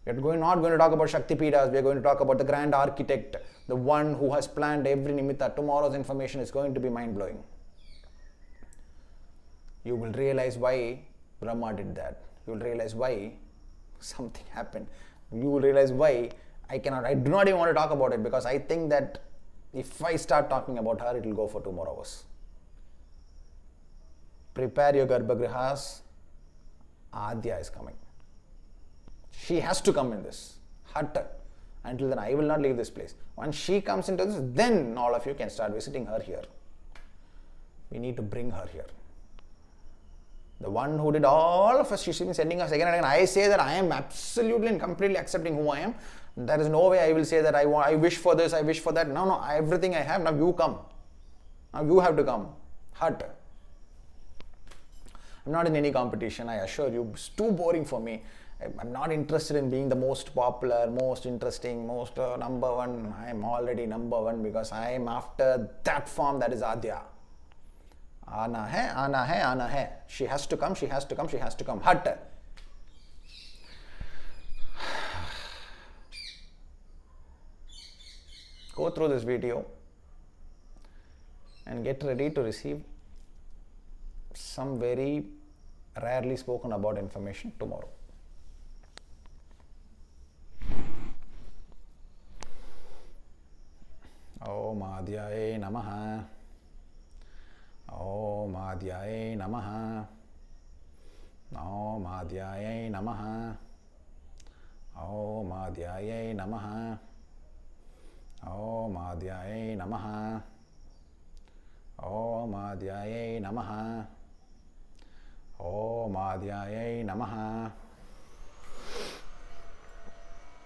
Not going to talk about Shakti Pitas, we are going to talk about the grand architect, the one who has planned every nimitta. Tomorrow's information is going to be mind-blowing. You will realize why Brahma did that. You will realize why something happened. You will realize why I do not even want to talk about it, because I think that if I start talking about her, it will go for 2 more hours. Prepare your Garbhagrihas. Adya is coming. She has to come in this. Hatta. Until then, I will not leave this place. Once she comes into this, then all of you can start visiting her here. We need to bring her here. The one who did all of us, she's been sending us again and again. I say that I am absolutely and completely accepting who I am. There is no way I will say that I wish for this, I wish for that. No, everything I have, now you come. Now you have to come. Hatta. I'm not in any competition, I assure you. It's too boring for me. I'm not interested in being the most popular, most interesting, most number one. I'm already number one because I am after that form, that is Adya. Ana hai, ana hai, ana hai. She has to come, she has to come, she has to come. Hatta. Go through this video and get ready to receive some very rarely spoken about information tomorrow. Om Adyaye Namaha. Om Adyaye Namaha. Om Adyaye Namaha. Om Adyaye Namaha. Om Adyaye Namaha. Om Adyaye Namaha. Om Adyaye Namaha.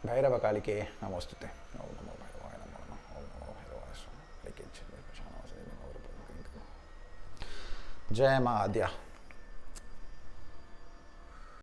Bhairava Kalike Namostute. Om Namo Bhairava Namo. Om Namo Bhairava Namo. Jai Ma Adya.